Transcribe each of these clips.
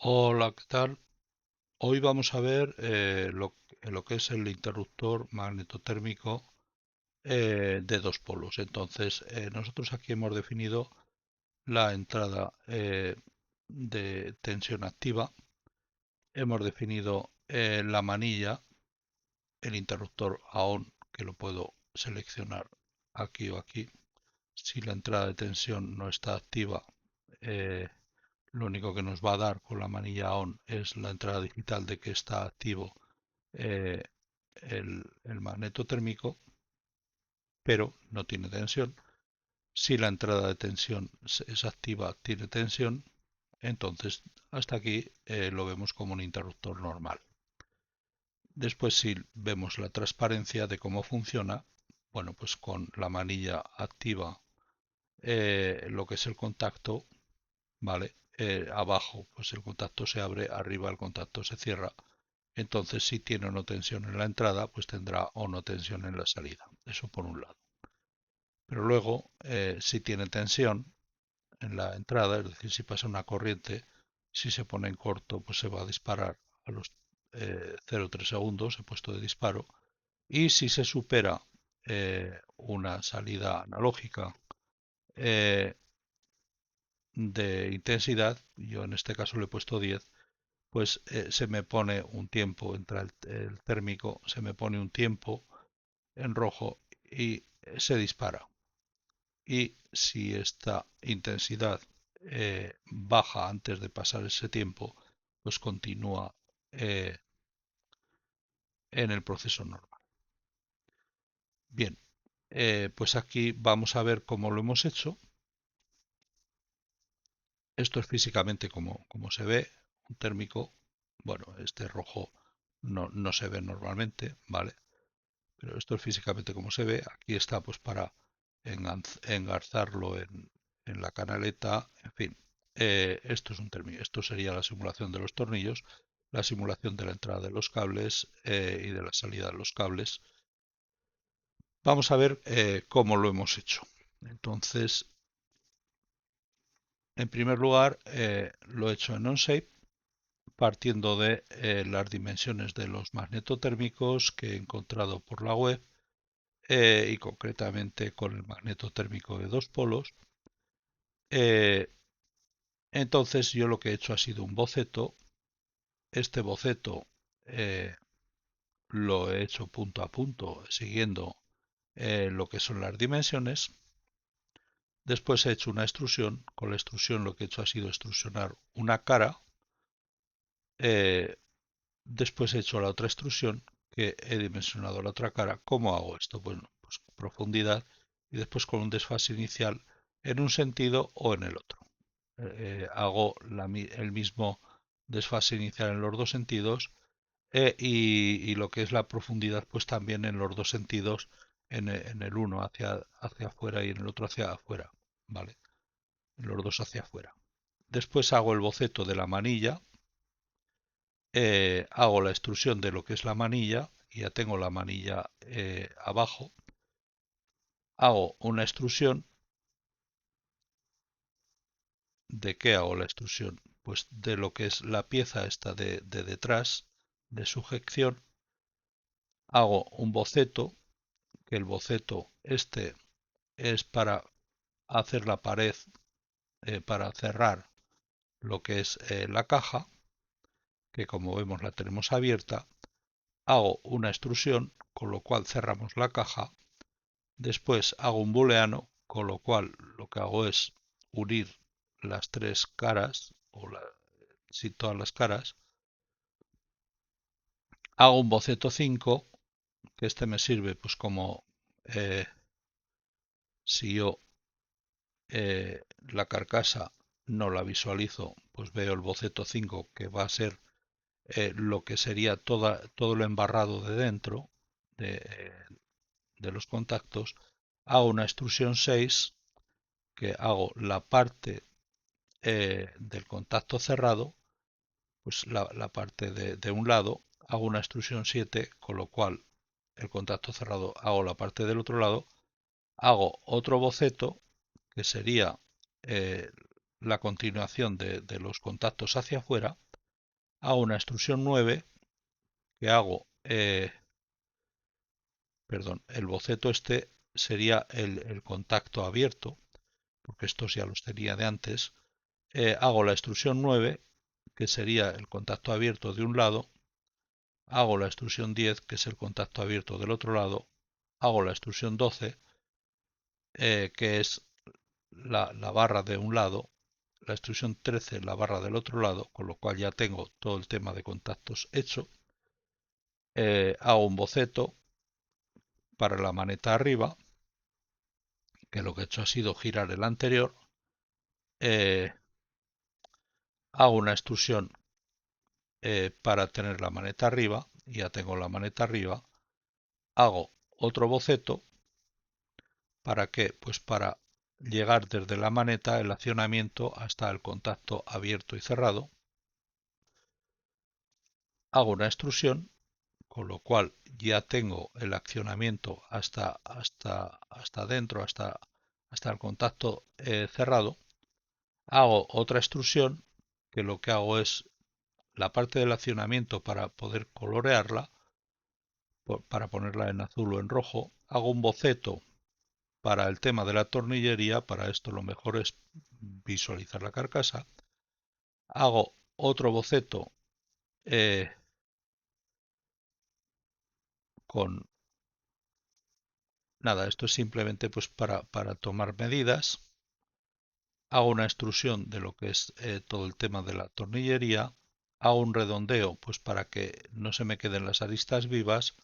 Hola, ¿qué tal? Hoy vamos a ver lo que es el interruptor magnetotérmico de dos polos. Entonces, nosotros aquí hemos definido la entrada de tensión activa, hemos definido la manilla, el interruptor a on, que lo puedo seleccionar aquí o aquí. Si la entrada de tensión no está activa, eh, lo único que nos va a dar con la manilla on es la entrada digital de que está activo eh, el magneto térmico, pero no tiene tensión. Si la entrada de tensión es activa, tiene tensión, entonces hasta aquí lo vemos como un interruptor normal. Después, si vemos la transparencia de cómo funciona, bueno, pues con la manilla activa, lo que es el contacto, ¿vale? Abajo, pues el contacto se abre, arriba el contacto se cierra. Entonces, si tiene o no tensión en la entrada, pues tendrá o no tensión en la salida. Eso por un lado. Pero luego, si tiene tensión en la entrada, es decir, si pasa una corriente, si se pone en corto, pues se va a disparar a los 0,3 segundos, he puesto de disparo. Y si se supera una salida analógica eh, de intensidad, yo en este caso le he puesto 10, pues se me pone un tiempo, entra el térmico, se me pone un tiempo en rojo y se dispara. Y si esta intensidad baja antes de pasar ese tiempo, pues continúa en el proceso normal. Bien, pues aquí vamos a ver cómo lo hemos hecho. Esto es físicamente como se ve, un térmico, bueno, este rojo no se ve normalmente, ¿vale? Pero esto es físicamente como se ve. Aquí está pues para engarzarlo en la canaleta, en fin. Esto es un término. Esto sería la simulación de los tornillos, la simulación de la entrada de los cables y de la salida de los cables. Vamos a ver cómo lo hemos hecho. Entonces, en primer lugar, lo he hecho en Onshape, partiendo de las dimensiones de los magnetotérmicos que he encontrado por la web y concretamente con el magneto térmico de dos polos. Eh, entonces yo lo que he hecho ha sido un boceto. Este boceto eh, lo he hecho punto a punto siguiendo lo que son las dimensiones. Después he hecho una extrusión. Con la extrusión lo que he hecho ha sido extrusionar una cara. Eh, Después he hecho la otra extrusión que he dimensionado la otra cara. ¿Cómo hago esto? Bueno, pues profundidad y después con un desfase inicial en un sentido o en el otro. Hago el mismo desfase inicial en los dos sentidos y lo que es la profundidad pues también en los dos sentidos, en el uno hacia afuera y en el otro hacia afuera, ¿vale? En los dos hacia afuera. Después hago el boceto de la manilla, hago la extrusión de lo que es la manilla, y ya tengo la manilla abajo, hago una extrusión. ¿De qué hago la extrusión? Pues de lo que es la pieza esta de detrás, de sujeción, hago un boceto, que el boceto este es para hacer la pared, para cerrar lo que es la caja, que como vemos la tenemos abierta, hago una extrusión, con lo cual cerramos la caja, después hago un booleano, con lo cual lo que hago es unir las tres caras, sí, todas las caras, hago un boceto 5, que este me sirve pues como eh, si yo la carcasa no la visualizo, pues veo el boceto 5 que va a ser lo que sería todo lo embarrado de dentro de los contactos. Hago una extrusión 6 que hago la parte del contacto cerrado, pues la parte de un lado, hago una extrusión 7, con lo cual el contacto cerrado hago la parte del otro lado, hago otro boceto que sería eh, la continuación de los contactos hacia afuera, hago una extrusión 9 que hago, perdón, el boceto este sería el contacto abierto, porque estos ya los tenía de antes. Hago la extrusión 9, que sería el contacto abierto de un lado, hago la extrusión 10, que es el contacto abierto del otro lado, hago la extrusión 12, que es la barra de un lado, la extrusión 13, la barra del otro lado, con lo cual ya tengo todo el tema de contactos hecho. Hago un boceto para la maneta arriba, que lo que he hecho ha sido girar el anterior. Eh, Hago una extrusión para tener la maneta arriba, ya tengo la maneta arriba. Hago otro boceto. ¿Para qué? Pues para llegar desde la maneta el accionamiento hasta el contacto abierto y cerrado. Hago una extrusión, con lo cual ya tengo el accionamiento hasta dentro, hasta el contacto cerrado. Hago otra extrusión, que lo que hago es la parte del accionamiento para poder colorearla, para ponerla en azul o en rojo. Hago un boceto para el tema de la tornillería. Para esto lo mejor es visualizar la carcasa. Hago otro boceto eh, con nada, esto es simplemente pues para tomar medidas. Hago una extrusión de lo que es todo el tema de la tornillería. Hago un redondeo pues para que no se me queden las aristas vivas.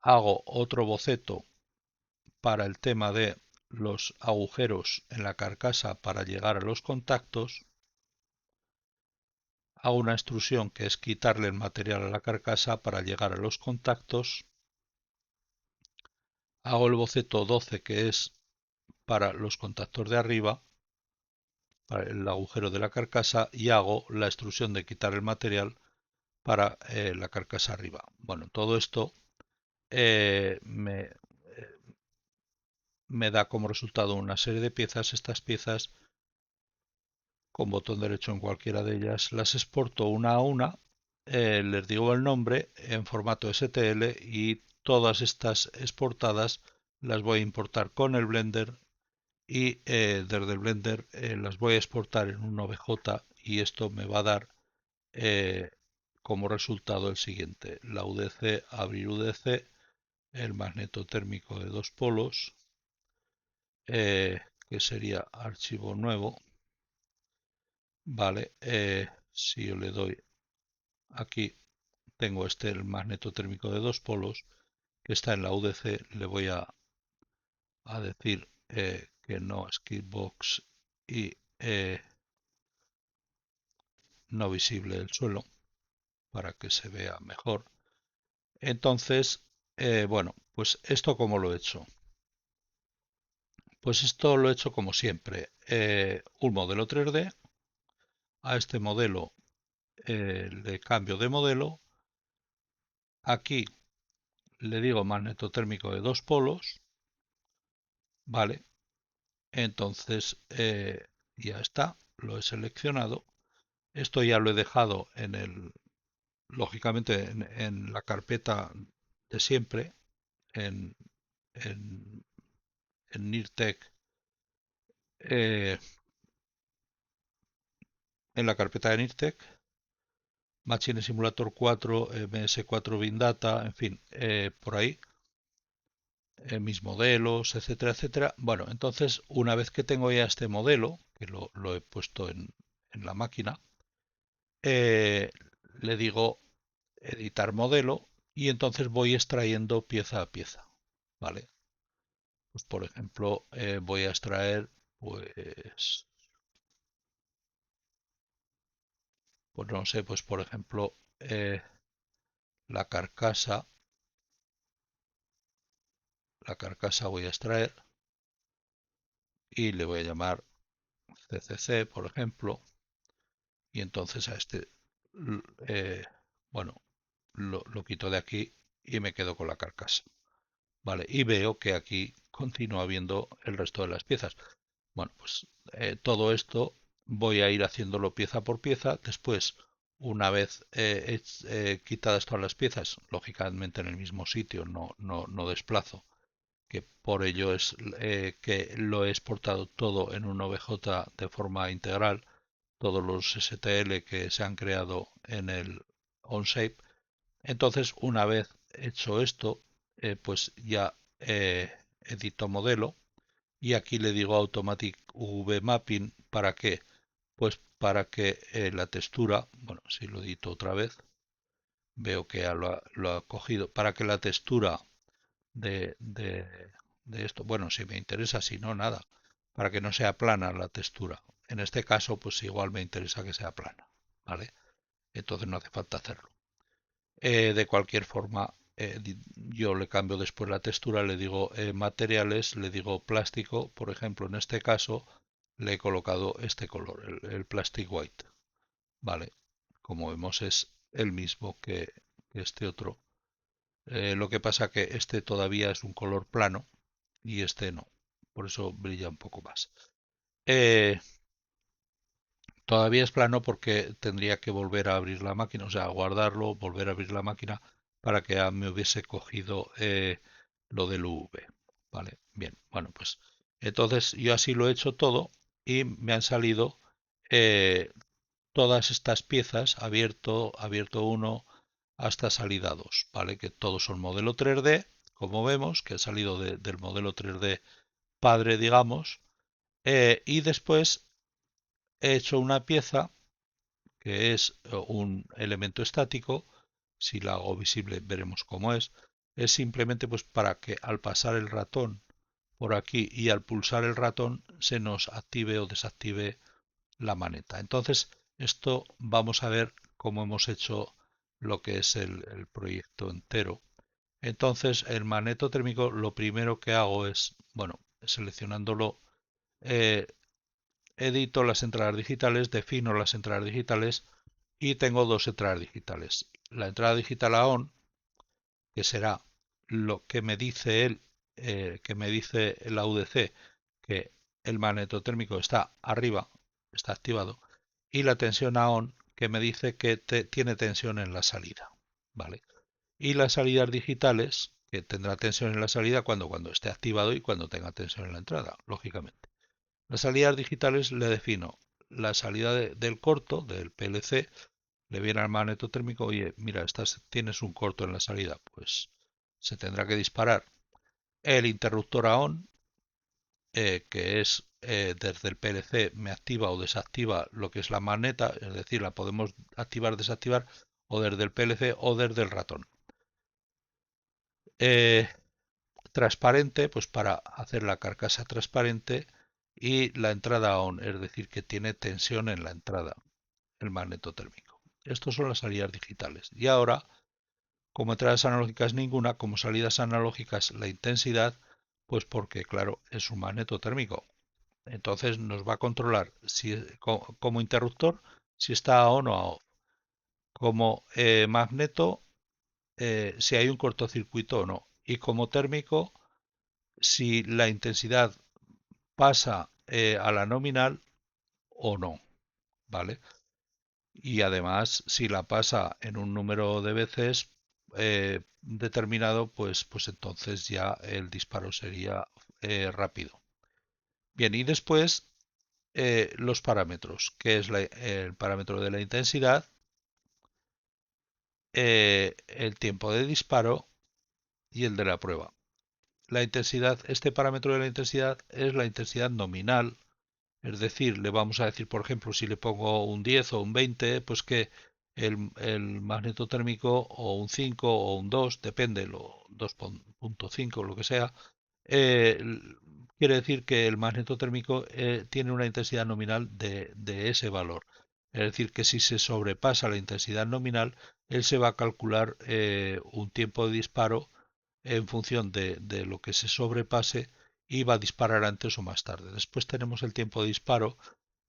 Hago otro boceto para el tema de los agujeros en la carcasa para llegar a los contactos. Hago una extrusión que es quitarle el material a la carcasa para llegar a los contactos. Hago el boceto 12, que es para los contactos de arriba, para el agujero de la carcasa, y hago la extrusión de quitar el material para la carcasa arriba. Bueno, todo esto me da como resultado una serie de piezas. Estas piezas, con botón derecho en cualquiera de ellas, las exporto una a una, les digo el nombre en formato STL, y todas estas exportadas las voy a importar con el Blender, y desde el Blender las voy a exportar en un OBJ, y esto me va a dar eh, como resultado el siguiente: la UDC, abrir UDC, el magneto térmico de dos polos, que sería archivo nuevo. Vale, si yo le doy aquí, tengo el magneto térmico de dos polos que está en la UDC. Le voy a decir que no, Skipbox, y no visible el suelo, para que se vea mejor. Entonces, bueno, pues esto como lo he hecho. Pues esto lo he hecho como siempre. Un modelo 3D. A este modelo le cambio de modelo. Aquí le digo magneto térmico de dos polos. Vale. Entonces ya está. Lo he seleccionado. Esto ya lo he dejado lógicamente, en la carpeta de siempre, en, en, en NIRTEC, en la carpeta de NIRTEC, Machine Simulator 4, MS4 Big Data, en fin, por ahí, mis modelos, etcétera, etcétera. Bueno, entonces, una vez que tengo ya este modelo, que lo he puesto en la máquina, le digo editar modelo, y entonces voy extrayendo pieza a pieza. ¿Vale? Pues por ejemplo, voy a extraer, pues no sé, pues por ejemplo, la carcasa, la carcasa voy a extraer, y le voy a llamar CCC, por ejemplo, y entonces a eh, bueno, lo quito de aquí y me quedo con la carcasa. Vale, y veo que aquí continúa viendo el resto de las piezas. Bueno, pues todo esto voy a ir haciéndolo pieza por pieza. Después una vez quitadas todas las piezas, lógicamente en el mismo sitio, no desplazo, que por ello es que lo he exportado todo en un OBJ de forma integral, todos los STL que se han creado en el OnShape. Entonces, una vez hecho esto, pues ya edito modelo y aquí le digo Automatic V Mapping. ¿Para qué? Pues para que la textura, bueno, si lo edito otra vez, veo que ya lo ha cogido, para que la textura de, de, de esto, bueno, si me interesa, si no, nada, para que no sea plana la textura. En este caso, pues igual me interesa que sea plana, ¿vale? Entonces no hace falta hacerlo. De cualquier forma, yo le cambio después la textura, le digo materiales, le digo plástico, por ejemplo, en este caso le he colocado este color, el plastic white, ¿vale? Como vemos es el mismo que este otro. Lo que pasa que este todavía es un color plano y este no, por eso brilla un poco más. Eh, Todavía es plano porque tendría que volver a abrir la máquina, o sea, guardarlo, volver a abrir la máquina para que ya me hubiese cogido lo del UV. Vale, bien, bueno, pues entonces yo así lo he hecho todo y me han salido eh, todas estas piezas, abierto uno hasta salida 2, ¿vale? Que todos son modelo 3D, como vemos, que ha salido del modelo 3D padre, digamos, y después he hecho una pieza que es un elemento estático. Si la hago visible veremos cómo es simplemente pues para que al pasar el ratón por aquí y al pulsar el ratón se nos active o desactive la maneta. Entonces esto vamos a ver cómo hemos hecho lo que es el proyecto entero. Entonces el magneto térmico lo primero que hago es, bueno, seleccionándolo, eh, edito las entradas digitales, defino las entradas digitales y tengo dos entradas digitales. La entrada digital a on, que será lo que me dice él, que me dice la UDC, que el magnetotérmico está arriba, está activado, y la tensión a on, que me dice que tiene tensión en la salida, ¿vale? Y las salidas digitales, que tendrá tensión en la salida cuando esté activado y cuando tenga tensión en la entrada, lógicamente. Las salidas digitales le defino la salida del corto, del PLC, le viene al magneto térmico, oye, mira, tienes un corto en la salida, pues se tendrá que disparar el interruptor a on, que es desde el PLC me activa o desactiva lo que es la magneta, es decir, la podemos activar, desactivar, o desde el PLC o desde el ratón. Eh, Transparente, pues para hacer la carcasa transparente y la entrada on, es decir, que tiene tensión en la entrada, el magneto térmico. Estos son las salidas digitales. Y ahora, como entradas analógicas ninguna, como salidas analógicas la intensidad, pues porque, claro, es un magneto térmico. Entonces nos va a controlar si, como interruptor si está a on o a off. Como magneto, si hay un cortocircuito o no. Y como térmico, si la intensidad pasa a la nominal o no, ¿vale? Y además, si la pasa en un número de veces determinado, pues entonces ya el disparo sería rápido. Bien, y después los parámetros, que es el parámetro de la intensidad, el tiempo de disparo y el de la prueba. La intensidad, este parámetro de la intensidad es la intensidad nominal. Es decir, le vamos a decir, por ejemplo, si le pongo un 10 o un 20, pues que el magneto térmico o un 5 o un 2, depende, lo 2.5, lo que sea, eh, quiere decir que el magneto térmico tiene una intensidad nominal de ese valor. Es decir, que si se sobrepasa la intensidad nominal, él se va a calcular un tiempo de disparo en función de lo que se sobrepase y va a disparar antes o más tarde. Después tenemos el tiempo de disparo.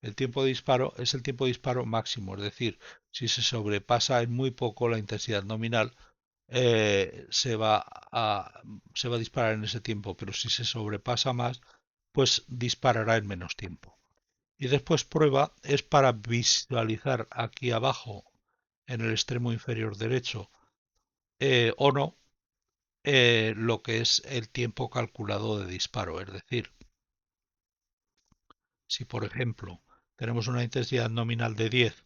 El tiempo de disparo es el tiempo de disparo máximo, es decir, si se sobrepasa en muy poco la intensidad nominal, eh, se va a, se va a disparar en ese tiempo, pero si se sobrepasa más, pues disparará en menos tiempo. Y después prueba es para visualizar aquí abajo en el extremo inferior derecho o no lo que es el tiempo calculado de disparo. Es decir, si por ejemplo tenemos una intensidad nominal de 10,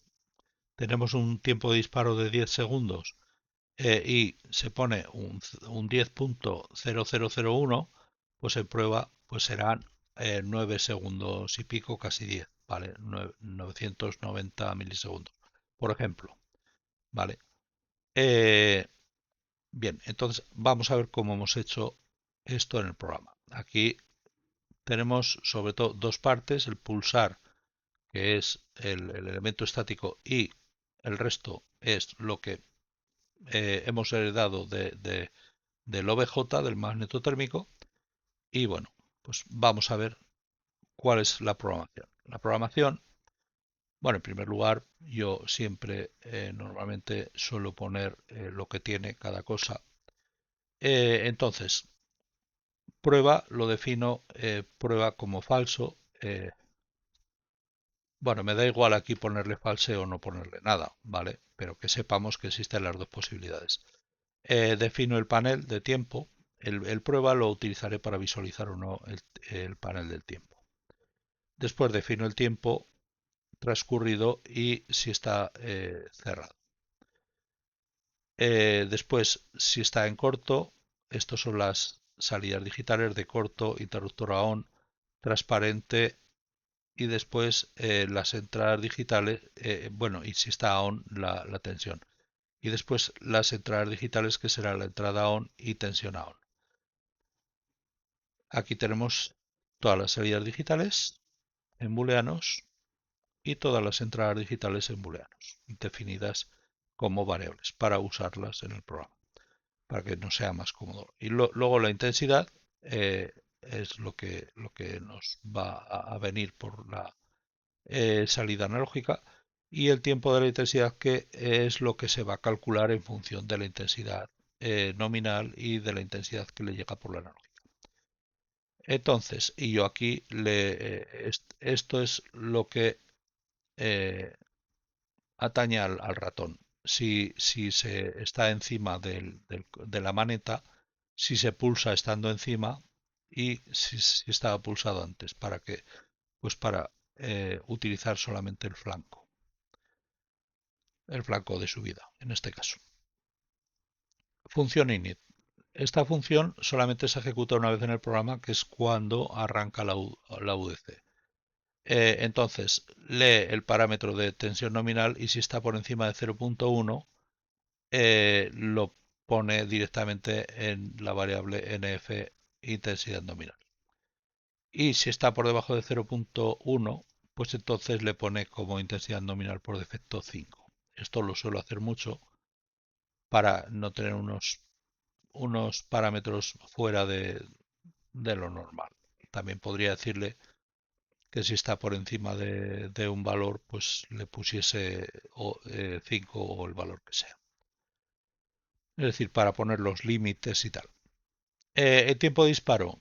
tenemos un tiempo de disparo de 10 segundos y se pone un 10.0001, pues en prueba pues serán 9 segundos y pico, casi 10, ¿vale? 990 milisegundos, por ejemplo, ¿vale? Eh, bien, entonces vamos a ver cómo hemos hecho esto en el programa. Aquí tenemos sobre todo dos partes, el pulsar, que es el elemento estático, y el resto es lo que hemos heredado del OBJ, del magneto térmico, y bueno, pues vamos a ver cuál es la programación. La programación, bueno, en primer lugar, yo siempre normalmente suelo poner lo que tiene cada cosa. Entonces, prueba lo defino prueba como falso. Bueno, me da igual aquí ponerle falseo o no ponerle nada, ¿vale? Pero que sepamos que existen las dos posibilidades. Defino el panel de tiempo. El prueba lo utilizaré para visualizar o no el panel del tiempo. Después defino el tiempo transcurrido y si está cerrado. Después, si está en corto, estas son las salidas digitales de corto, interruptor a on, transparente y después las entradas digitales, bueno, y si está on la tensión. Y después las entradas digitales que será la entrada on y tensión a on. Aquí tenemos todas las salidas digitales en booleanos y todas las entradas digitales en booleanos, definidas como variables para usarlas en el programa, para que nos sea más cómodo. Y luego la intensidad es lo que nos va a venir por la salida analógica y el tiempo de la intensidad que es lo que se va a calcular en función de la intensidad nominal y de la intensidad que le llega por la analógica. Entonces, y yo aquí esto es lo que eh, atañe al ratón. Si se está encima de la maneta, si se pulsa estando encima y si estaba pulsado antes, pues para utilizar solamente el flanco de subida, en este caso. Función init. Esta función solamente se ejecuta una vez en el programa, que es cuando arranca la UDC. Entonces, lee el parámetro de tensión nominal y si está por encima de 0.1, lo pone directamente en la variable NF intensidad nominal. Y si está por debajo de 0.1, pues entonces le pone como intensidad nominal por defecto 5. Esto lo suelo hacer mucho para no tener unos parámetros fuera de lo normal. También podría decirle que si está por encima de un valor, pues le pusiese 5 o el valor que sea. Es decir, para poner los límites y tal. El tiempo de disparo,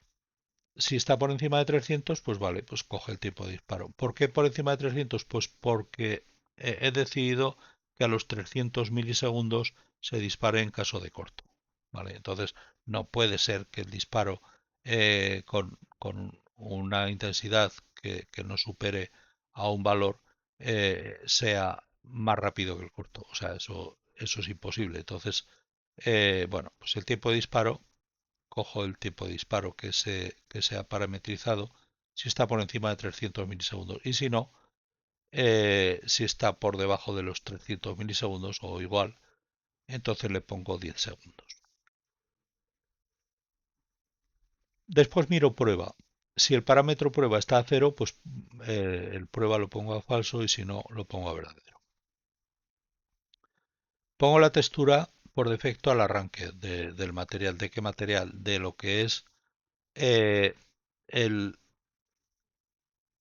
si está por encima de 300, pues vale, pues coge el tiempo de disparo. ¿Por qué por encima de 300? Pues porque he decidido que a los 300 milisegundos se dispare en caso de corto. ¿Vale? Entonces, no puede ser que el disparo con una intensidad que no supere a un valor sea más rápido que el corto. O sea, eso es imposible. Entonces, bueno, pues el tiempo de disparo cojo el tiempo de disparo que se ha parametrizado si está por encima de 300 milisegundos y si no, si está por debajo de los 300 milisegundos o igual, entonces le pongo 10 segundos. Después miro prueba. Si el parámetro prueba está a cero, pues el prueba lo pongo a falso y si no, lo pongo a verdadero. Pongo la textura por defecto al arranque del material. ¿De qué material? De lo que es eh, el,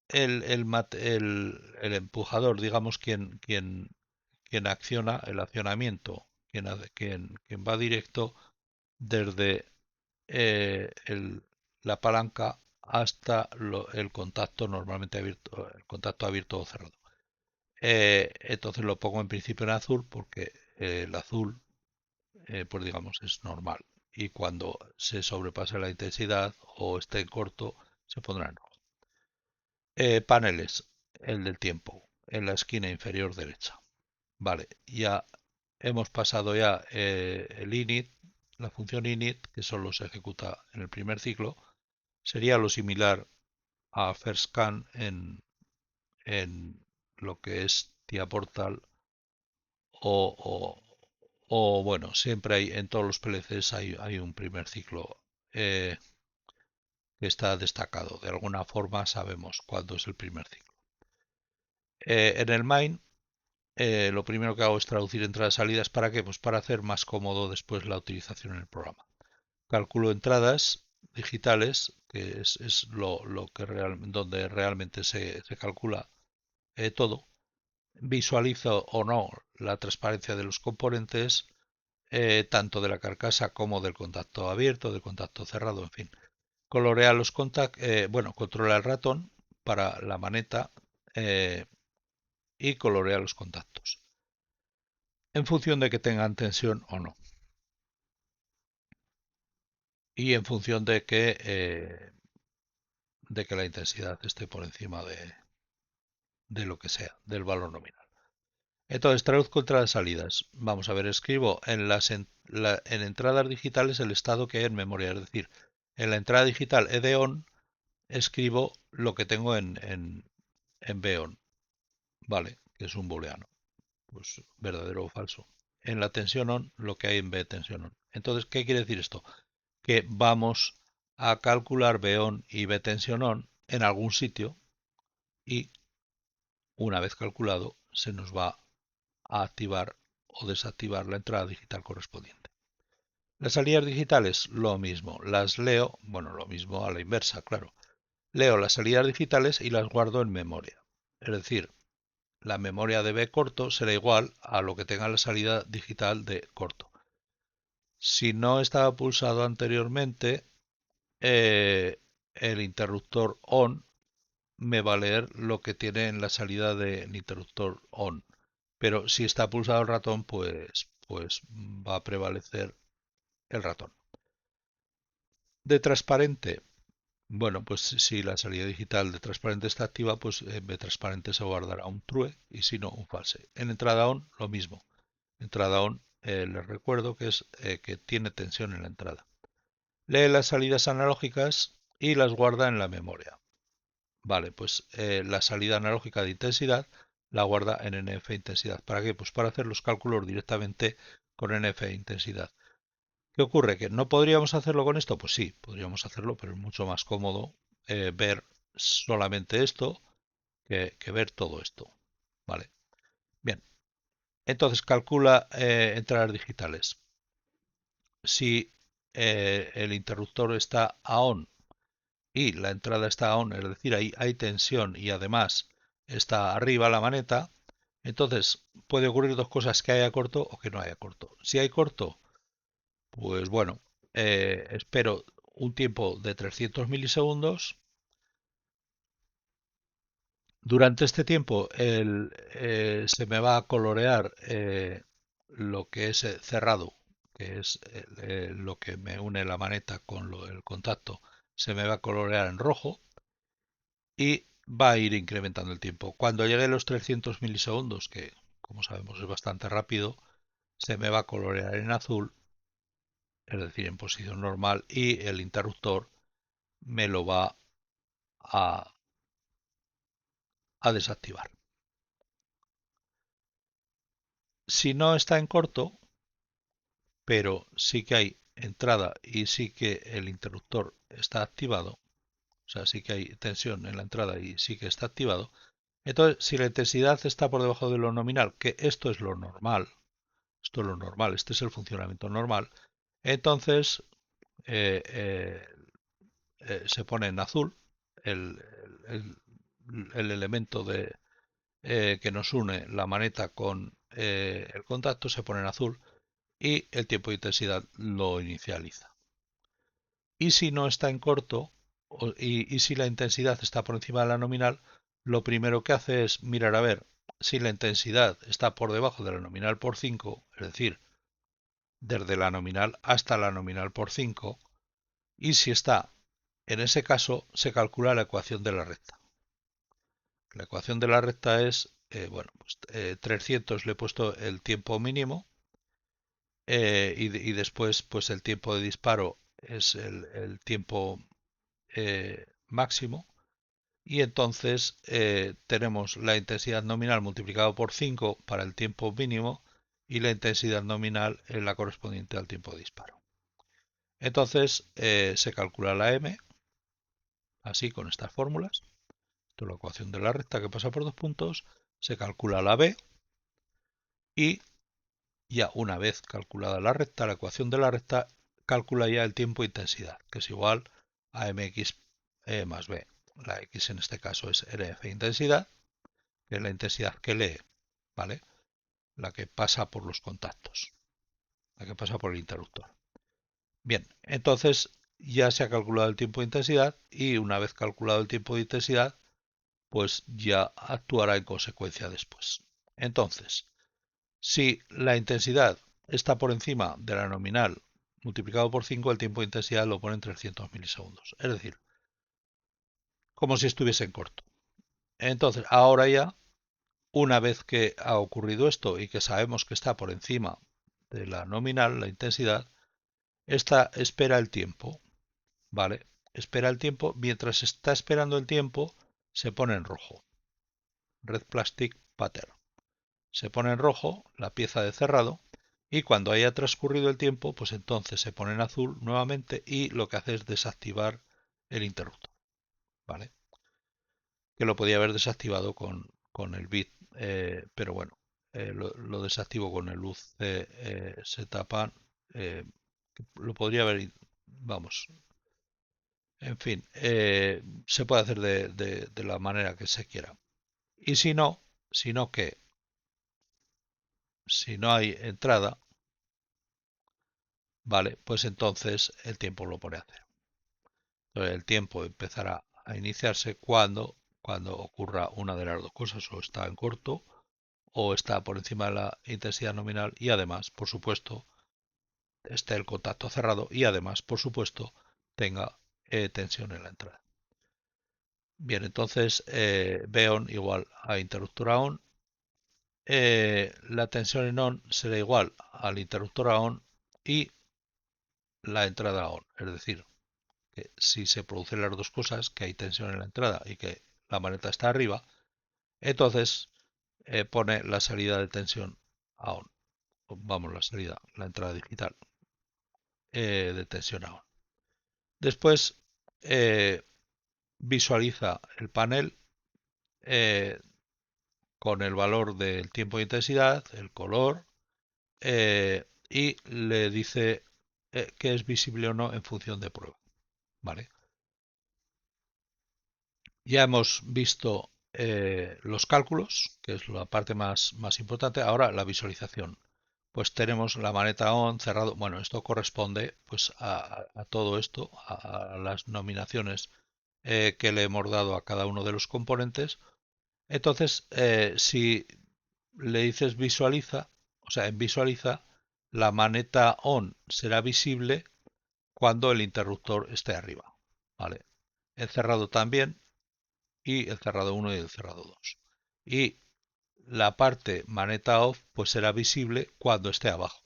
el empujador, digamos, quien acciona el accionamiento, quien va directo desde la palanca hasta el contacto normalmente abierto, el contacto abierto o cerrado. Entonces lo pongo en principio en azul porque el azul, pues digamos, es normal. Y cuando se sobrepase la intensidad o esté en corto, se pondrá en rojo. Paneles, el del tiempo, en la esquina inferior derecha. Vale, ya hemos pasado ya el init, la función init, que solo se ejecuta en el primer ciclo. Sería lo similar a firstScan en lo que es TIA Portal o, bueno, siempre hay, en todos los PLCs hay un primer ciclo que está destacado. De alguna forma sabemos cuándo es el primer ciclo. En el main, lo primero que hago es traducir entradas y salidas. ¿Para qué? Pues para hacer más cómodo después la utilización en el programa. Calculo entradas digitales, que es lo que donde realmente se calcula todo. Visualizo o no la transparencia de los componentes, tanto de la carcasa como del contacto abierto, del contacto cerrado, en fin. Colorea los contactos, bueno, controla el ratón para la maneta eh, y colorea los contactos en función de que tengan tensión o no y en función de que la intensidad esté por encima de lo que sea, del valor nominal. Entonces traduzco entradas salidas. Vamos a ver, escribo en entradas digitales el estado que hay en memoria, es decir, en la entrada digital EDON escribo lo que tengo en BON, ¿vale? Que es un booleano, pues verdadero o falso. En la tensión on, lo que hay en B tensión on. Entonces, ¿qué quiere decir esto? Que vamos a calcular BON y B tensión on en algún sitio y una vez calculado se nos va a activar o desactivar la entrada digital correspondiente. Las salidas digitales, lo mismo. Las leo, bueno, lo mismo a la inversa, claro. Leo las salidas digitales y las guardo en memoria. Es decir, la memoria de B corto será igual a lo que tenga la salida digital de corto. Si no estaba pulsado anteriormente, el interruptor ON me va a leer lo que tiene en la salida del interruptor ON. Pero si está pulsado el ratón, pues va a prevalecer el ratón. De transparente, bueno, pues si la salida digital de transparente está activa, pues en B transparente se guardará un true y si no, un false. En entrada on, lo mismo. Entrada on, les recuerdo que es que tiene tensión en la entrada. Lee las salidas analógicas y las guarda en la memoria. Vale, pues la salida analógica de intensidad la guarda en NF intensidad. ¿Para qué? Pues para hacer los cálculos directamente con NF intensidad. ¿Qué ocurre? ¿Que no podríamos hacerlo con esto? Pues sí, podríamos hacerlo, pero es mucho más cómodo ver solamente esto que ver todo esto. Vale, bien. Entonces calcula entradas digitales. Si el interruptor está a on y la entrada está on, es decir, ahí hay tensión y además está arriba la maneta, entonces puede ocurrir dos cosas, que haya corto o que no haya corto. Si hay corto, pues bueno, espero un tiempo de 300 milisegundos. Durante este tiempo se me va a colorear lo que es cerrado, que es lo que me une la maneta con el contacto, se me va a colorear en rojo y va a ir incrementando el tiempo. Cuando llegue a los 300 milisegundos, que como sabemos es bastante rápido, se me va a colorear en azul, es decir, en posición normal, y el interruptor me lo va a, a desactivar. Si no está en corto, pero sí que hay entrada y sí que el interruptor está activado, o sea, sí que hay tensión en la entrada y sí que está activado, entonces si la intensidad está por debajo de lo nominal, que esto es lo normal, este es el funcionamiento normal, entonces eh, eh, se pone en azul el, el, el elemento que nos une la maneta con el contacto, se pone en azul y el tiempo de intensidad lo inicializa. Y si no está en corto, y si la intensidad está por encima de la nominal, lo primero que hace es mirar a ver si la intensidad está por debajo de la nominal por 5, es decir, desde la nominal hasta la nominal por 5, y si está en ese caso, se calcula la ecuación de la recta. La ecuación de la recta es, bueno, pues 300 le he puesto el tiempo mínimo, y después pues el tiempo de disparo es el tiempo máximo, y entonces tenemos la intensidad nominal multiplicado por 5 para el tiempo mínimo y la intensidad nominal es la correspondiente al tiempo de disparo. Entonces se calcula la m, así con estas fórmulas. Esto es la ecuación de la recta que pasa por dos puntos, se calcula la b y ya una vez calculada la recta, la ecuación de la recta calcula ya el tiempo de intensidad, que es igual a mx más b. La x en este caso es rf intensidad, que es la intensidad que lee, ¿vale? La que pasa por los contactos, la que pasa por el interruptor. Bien, entonces ya se ha calculado el tiempo de intensidad y una vez calculado el tiempo de intensidad, pues ya actuará en consecuencia después. Entonces, si la intensidad está por encima de la nominal multiplicado por 5, el tiempo de intensidad lo pone en 300 milisegundos. Es decir, como si estuviese en corto. Entonces, ahora ya, una vez que ha ocurrido esto y que sabemos que está por encima de la nominal, la intensidad, esta espera el tiempo, ¿vale? Espera el tiempo, mientras está esperando el tiempo, se pone en rojo. Red Plastic Pattern. Se pone en rojo la pieza de cerrado y cuando haya transcurrido el tiempo, pues entonces se pone en azul nuevamente y lo que hace es desactivar el interruptor, ¿vale? Que lo podía haber desactivado con el bit, pero bueno, lo desactivo con el luz se tapan, lo podría haber, vamos, en fin, se puede hacer de la manera que se quiera. Y si no que, si no hay entrada, vale, pues entonces el tiempo lo pone a cero. Entonces el tiempo empezará a iniciarse cuando ocurra una de las dos cosas, o está en corto o está por encima de la intensidad nominal y además, por supuesto, esté el contacto cerrado y además, por supuesto, tenga tensión en la entrada. Bien, entonces B-on igual a interruptor a on. La tensión en on será igual al interruptor a on y la entrada a on. Es decir, que si se producen las dos cosas, que hay tensión en la entrada y que la maneta está arriba, entonces pone la salida de tensión a on. Vamos, la salida, la entrada digital de tensión a on. Después visualiza el panel con el valor del tiempo de intensidad, el color, y le dice que es visible o no en función de prueba. ¿Vale? Ya hemos visto los cálculos, que es la parte más importante. Ahora la visualización. Pues tenemos la maneta on cerrado. Bueno, esto corresponde pues a todo esto, a las nominaciones que le hemos dado a cada uno de los componentes. Entonces, si le dices visualiza, o sea, en visualiza, la maneta on será visible cuando el interruptor esté arriba. ¿Vale? El cerrado también, y el cerrado 1 y el cerrado 2. Y la parte maneta off pues será visible cuando esté abajo.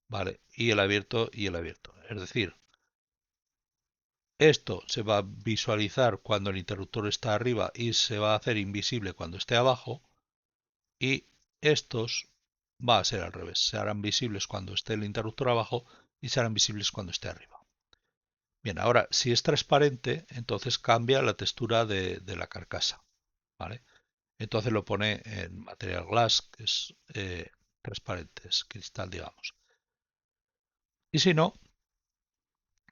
¿Vale? Y el abierto y el abierto. Es decir, esto se va a visualizar cuando el interruptor está arriba y se va a hacer invisible cuando esté abajo. Y estos va a ser al revés. Se harán visibles cuando esté el interruptor abajo y se harán visibles cuando esté arriba. Bien, ahora si es transparente, entonces cambia la textura de la carcasa. ¿Vale? Entonces lo pone en material glass, que es transparente, es cristal, digamos. Y si no,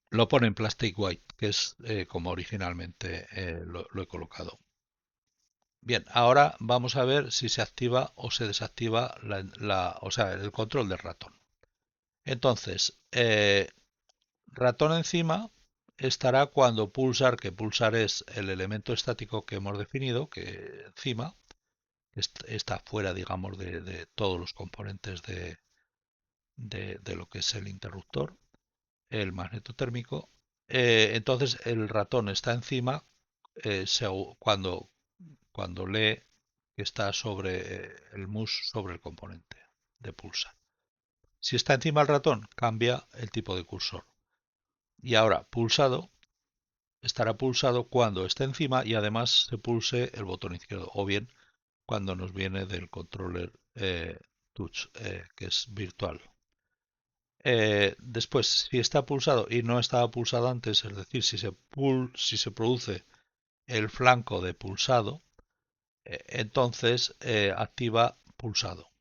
lo pone en plastic white, que es como originalmente lo he colocado. Bien, ahora vamos a ver si se activa o se desactiva o sea, el control del ratón. Entonces, ratón encima estará cuando pulsar, que pulsar es el elemento estático que hemos definido, que encima, está fuera, digamos, de todos los componentes de lo que es el interruptor, el magnetotérmico. Entonces el ratón está encima cuando lee que está sobre el mus sobre el componente de pulsar. Si está encima el ratón, cambia el tipo de cursor. Y ahora pulsado, estará pulsado cuando esté encima y además se pulse el botón izquierdo, o bien cuando nos viene del controller touch, que es virtual. Después, si está pulsado y no estaba pulsado antes, es decir, si se produce el flanco de pulsado, entonces activa pulsado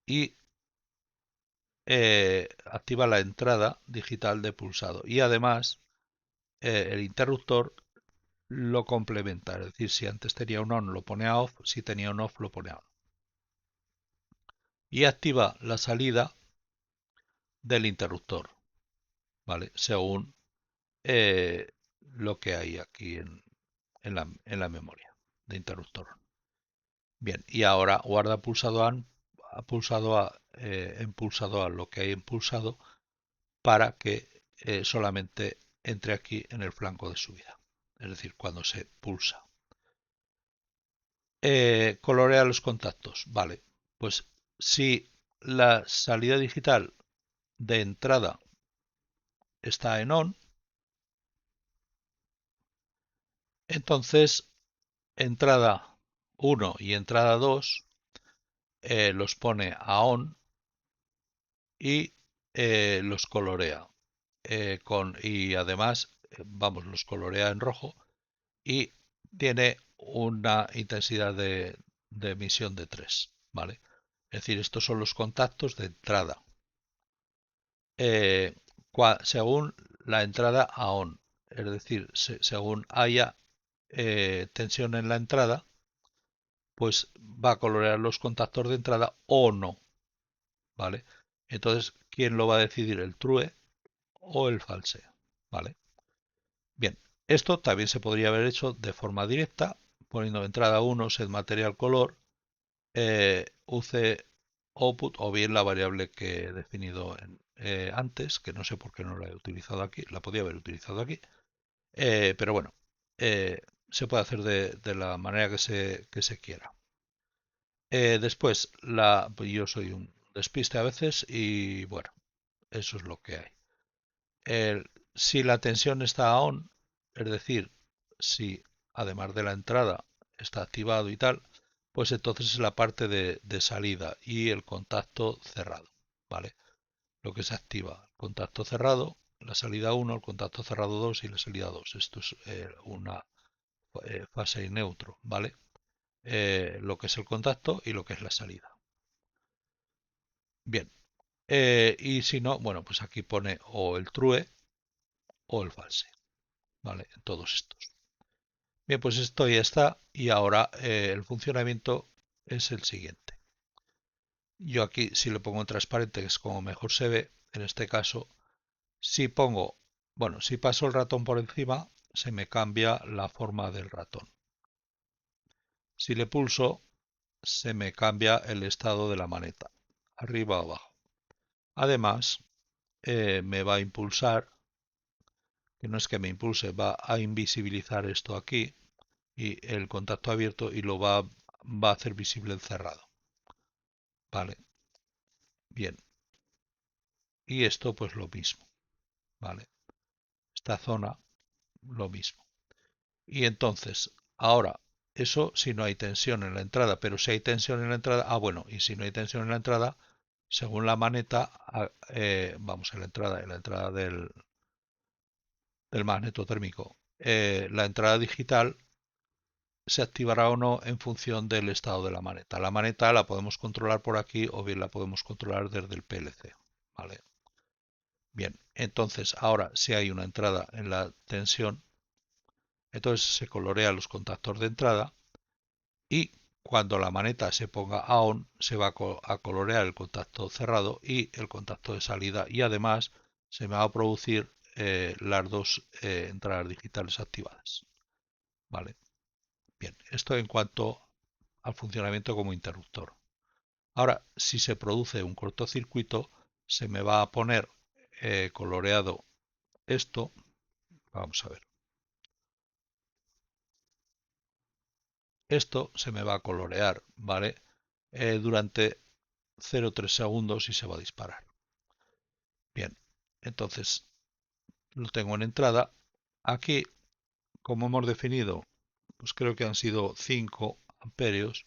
y activa la entrada digital de pulsado. Y además, el interruptor lo complementa, es decir, si antes tenía un on lo pone a off, si tenía un off lo pone a on. Y activa la salida del interruptor, ¿vale? Según lo que hay aquí en la memoria de interruptor. Bien, y ahora guarda en pulsado a lo que hay en pulsado para que solamente entre aquí en el flanco de subida, es decir, cuando se pulsa. Colorea los contactos, vale. Pues si la salida digital de entrada está en on, entonces entrada 1 y entrada 2 los pone a on y los colorea. Y además, vamos, los colorea en rojo y tiene una intensidad de emisión de 3, ¿vale? Es decir, estos son los contactos de entrada. Eh, según la entrada a on, es decir, según haya tensión en la entrada, pues va a colorear los contactos de entrada o no, ¿vale? Entonces, ¿quién lo va a decidir? ¿El true o el false? ¿Vale? Bien, esto también se podría haber hecho de forma directa, poniendo entrada 1, set material color, UC output, o bien la variable que he definido antes, que no sé por qué no la he utilizado aquí, la podía haber utilizado aquí, pero bueno, se puede hacer de la manera que se quiera. Después, yo soy un despiste a veces y bueno, eso es lo que hay. Si la tensión está on, es decir, si además de la entrada está activado y tal, pues entonces es la parte de salida y el contacto cerrado, ¿vale? Lo que se activa, el contacto cerrado, la salida 1, el contacto cerrado 2 y la salida 2. Esto es una fase y neutro, ¿vale? Lo que es el contacto y lo que es la salida. Bien, y si no, bueno, pues aquí pone o el true o el false, ¿vale? En todos estos. Bien, pues esto ya está y ahora el funcionamiento es el siguiente. Yo aquí si le pongo en transparente, que es como mejor se ve, en este caso, si pongo, bueno, si paso el ratón por encima, se me cambia la forma del ratón. Si le pulso, se me cambia el estado de la maneta, arriba o abajo. Además, me va a impulsar, que no es que me impulse, va a invisibilizar esto aquí y el contacto abierto y va a hacer visible el cerrado. Vale, bien. Y esto pues lo mismo, ¿vale? Esta zona lo mismo. Y entonces, ahora, eso si no hay tensión en la entrada, pero si hay tensión en la entrada, bueno, y si no hay tensión en la entrada, según la maneta, vamos, en la entrada del magneto térmico, la entrada digital se activará o no en función del estado de la maneta. La maneta la podemos controlar por aquí o bien la podemos controlar desde el PLC, ¿vale? Bien, entonces ahora si hay una entrada en la tensión, entonces se colorean los contactos de entrada y cuando la maneta se ponga a on se va a colorear el contacto cerrado y el contacto de salida y además se me va a producir las dos entradas digitales activadas. Vale, bien, esto en cuanto al funcionamiento como interruptor. Ahora, si se produce un cortocircuito, se me va a poner coloreado esto. Vamos a ver. Esto se me va a colorear, ¿vale? Durante 0,3 segundos y se va a disparar. Bien, entonces lo tengo en entrada. Aquí, como hemos definido, pues creo que han sido 5 amperios.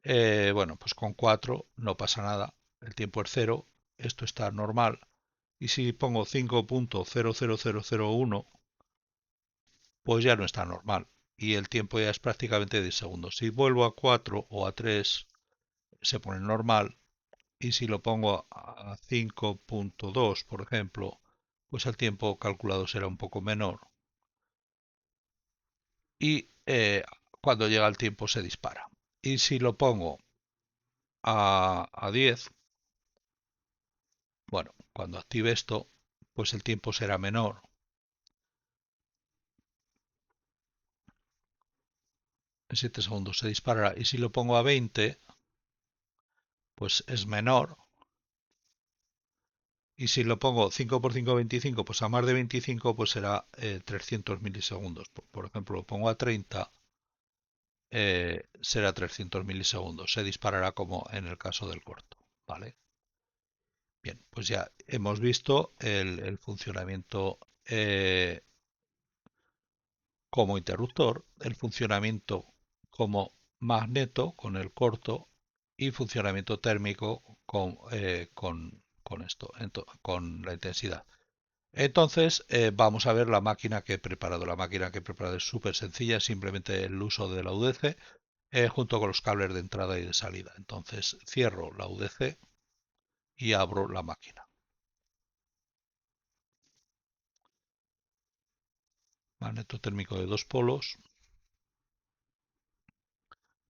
Bueno, pues con 4 no pasa nada. El tiempo es cero. Esto está normal. Y si pongo 5,00001, pues ya no está normal. Y el tiempo ya es prácticamente 10 segundos. Si vuelvo a 4 o a 3, se pone normal. Y si lo pongo a 5,2, por ejemplo, pues el tiempo calculado será un poco menor. Y cuando llega el tiempo se dispara. Y si lo pongo a 10, bueno, cuando active esto, pues el tiempo será menor. En 7 segundos se disparará. Y si lo pongo a 20, pues es menor. Y si lo pongo 5 por 5, 25, pues a más de 25, pues será 300 milisegundos. Por ejemplo, lo pongo a 30, será 300 milisegundos. Se disparará como en el caso del corto. ¿Vale? Bien, pues ya hemos visto el funcionamiento como interruptor, el funcionamiento como magneto con el corto y funcionamiento térmico con esto, con la intensidad. Entonces, vamos a ver la máquina que he preparado. La máquina que he preparado es súper sencilla, simplemente el uso de la UDC junto con los cables de entrada y de salida. Entonces, cierro la UDC y abro la máquina. Magneto térmico de dos polos.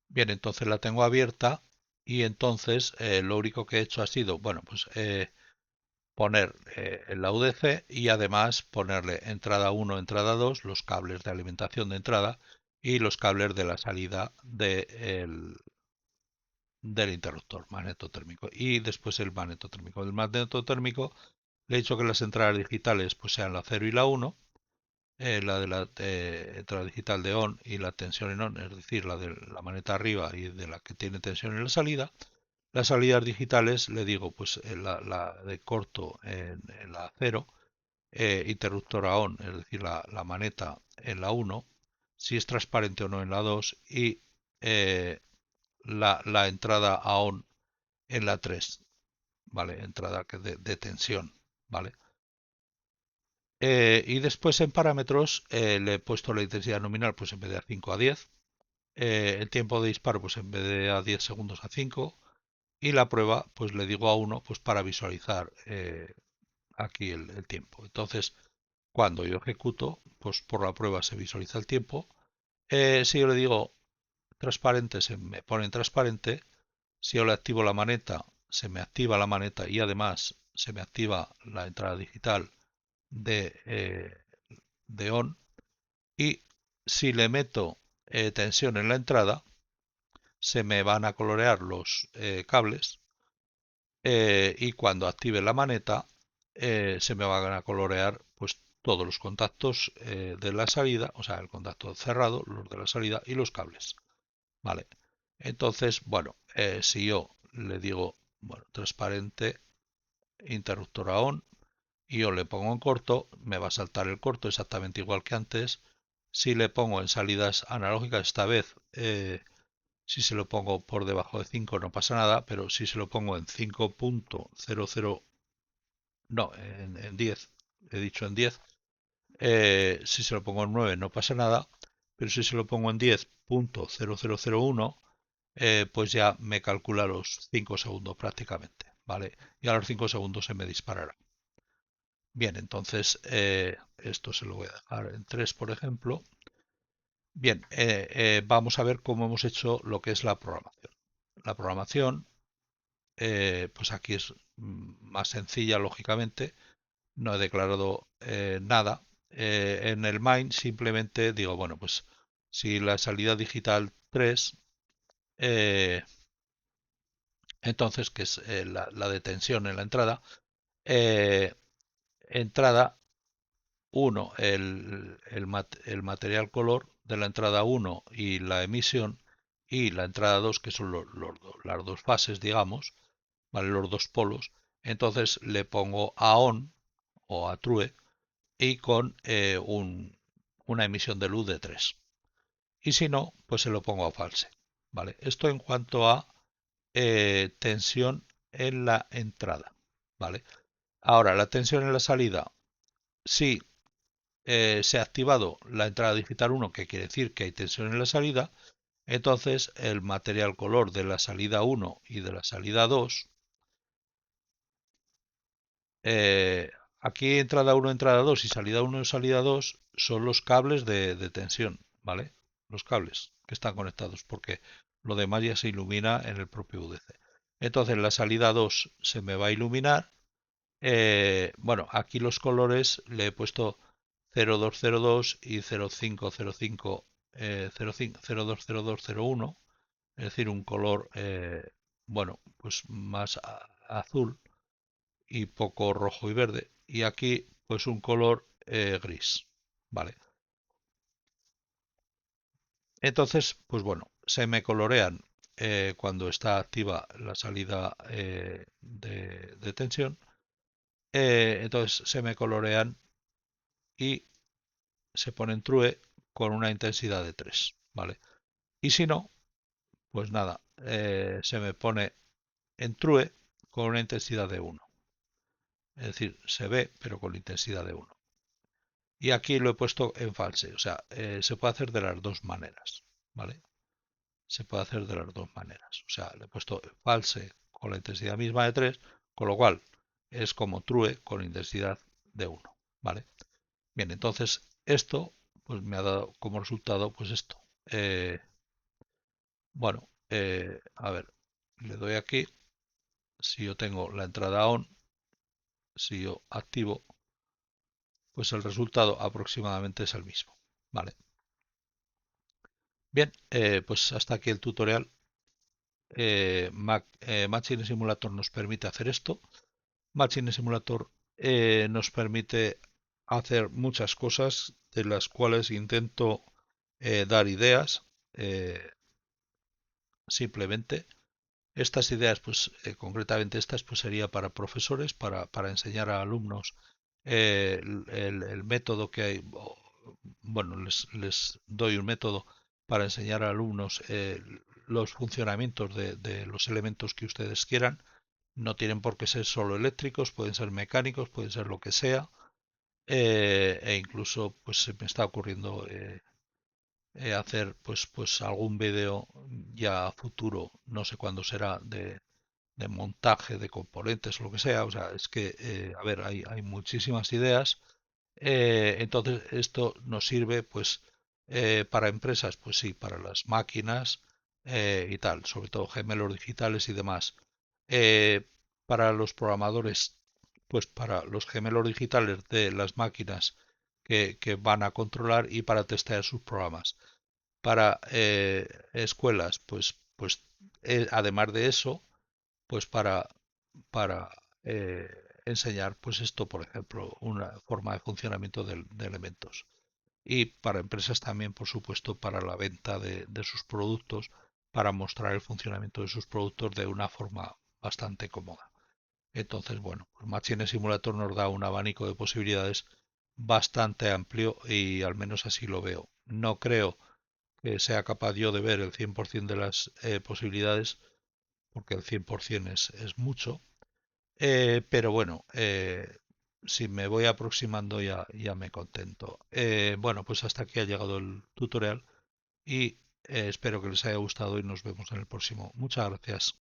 Bien, entonces la tengo abierta y entonces lo único que he hecho ha sido, bueno, pues poner la UDC y además ponerle entrada 1, entrada 2, los cables de alimentación de entrada y los cables de la salida del interruptor magnetotérmico y después el magnetotérmico. El magnetotérmico le he dicho que las entradas digitales pues sean la 0 y la 1, la de la entrada digital de on y la tensión en on, es decir, la de la maneta arriba y de la que tiene tensión en la salida. Las salidas digitales le digo pues la de corto en la 0, interruptora on, es decir, la maneta en la 1, si es transparente o no en la 2 y la entrada a on en la 3, ¿vale? Entrada de tensión, ¿vale? Y después en parámetros le he puesto la intensidad nominal pues en vez de a 5 a 10, el tiempo de disparo pues en vez de a 10 segundos a 5 y la prueba pues le digo a 1 pues para visualizar aquí el tiempo. Entonces cuando yo ejecuto pues por la prueba se visualiza el tiempo. Si yo le digo transparente se me pone en transparente. Si yo le activo la maneta se me activa la maneta y además se me activa la entrada digital de on. Y si le meto tensión en la entrada, se me van a colorear los cables y cuando active la maneta se me van a colorear pues todos los contactos de la salida, o sea, el contacto cerrado, los de la salida y los cables. Vale. Entonces, bueno, si yo le digo, bueno, transparente, interruptor on, y yo le pongo en corto, me va a saltar el corto exactamente igual que antes. Si le pongo en salidas analógicas, esta vez, si se lo pongo por debajo de 5 no pasa nada, pero si se lo pongo en 5,00, no, en 10, he dicho en 10, si se lo pongo en 9 no pasa nada, pero si se lo pongo en 10,0001, pues ya me calcula los 5 segundos prácticamente, ¿vale? Y a los 5 segundos se me disparará. Bien, entonces esto se lo voy a dejar en 3, por ejemplo. Bien, vamos a ver cómo hemos hecho lo que es la programación. La programación, pues aquí es más sencilla, lógicamente. No he declarado nada. En el main simplemente digo, bueno, pues si la salida digital 3 eh, entonces, que es la de tensión en la entrada. eh, Entrada uno el material color de la entrada uno y la emisión, y la entrada 2 que son las dos fases, digamos, ¿vale? Los dos polos. Entonces le pongo a on o a true y con una emisión de luz de 3. Y si no, pues se lo pongo a false. ¿Vale? Esto en cuanto a tensión en la entrada. ¿Vale? Ahora, la tensión en la salida, si se ha activado la entrada digital uno, que quiere decir que hay tensión en la salida, entonces el material color de la salida uno y de la salida 2, eh, aquí entrada uno, entrada 2 y salida uno y salida 2 son los cables de tensión, ¿vale? Los cables que están conectados, porque lo demás ya se ilumina en el propio UDC. Entonces la salida 2 se me va a iluminar. Bueno, aquí los colores le he puesto 0202 y 0505, 020201, es decir, un color, bueno, pues más azul y poco rojo y verde. Y aquí, pues un color gris, ¿vale? Entonces, pues bueno, se me colorean cuando está activa la salida de tensión. Entonces se me colorean y se ponen true con una intensidad de 3, ¿vale? Y si no, pues nada, se me pone en true con una intensidad de 1. Es decir, se ve, pero con la intensidad de 1. Y aquí lo he puesto en false, o sea, se puede hacer de las dos maneras, ¿vale? Se puede hacer de las dos maneras. O sea, le he puesto false con la intensidad misma de 3, con lo cual es como true con intensidad de 1, ¿vale? Bien, entonces esto pues me ha dado como resultado pues esto. Bueno, a ver, le doy aquí. Si yo tengo la entrada on, si yo activo, pues el resultado aproximadamente es el mismo. Vale. Bien, pues hasta aquí el tutorial. Machine Simulator nos permite hacer esto. Machine Simulator nos permite hacer muchas cosas, de las cuales intento dar ideas simplemente. Estas ideas, pues concretamente estas, pues sería para profesores, para enseñar a alumnos el método que hay. Bueno, les doy un método para enseñar a alumnos los funcionamientos de los elementos que ustedes quieran. No tienen por qué ser solo eléctricos, pueden ser mecánicos, pueden ser lo que sea. E incluso, pues se me está ocurriendo hacer pues algún vídeo ya futuro, no sé cuándo será, de montaje de componentes o lo que sea. O sea, es que, a ver, hay muchísimas ideas. Entonces, esto nos sirve, pues, para empresas, pues sí, para las máquinas y tal, sobre todo gemelos digitales y demás. Eh, para los programadores, pues para los gemelos digitales de las máquinas que van a controlar y para testear sus programas. Para escuelas, pues además de eso, pues para enseñar, pues esto, por ejemplo, una forma de funcionamiento de elementos. Y para empresas también, por supuesto, para la venta de sus productos, para mostrar el funcionamiento de sus productos de una forma bastante cómoda. Entonces, bueno, pues Machine Simulator nos da un abanico de posibilidades bastante amplio y al menos así lo veo. No creo que sea capaz yo de ver el 100% de las posibilidades, porque el 100% es mucho, pero bueno, si me voy aproximando ya me contento. Bueno, pues hasta aquí ha llegado el tutorial y espero que les haya gustado y nos vemos en el próximo. Muchas gracias.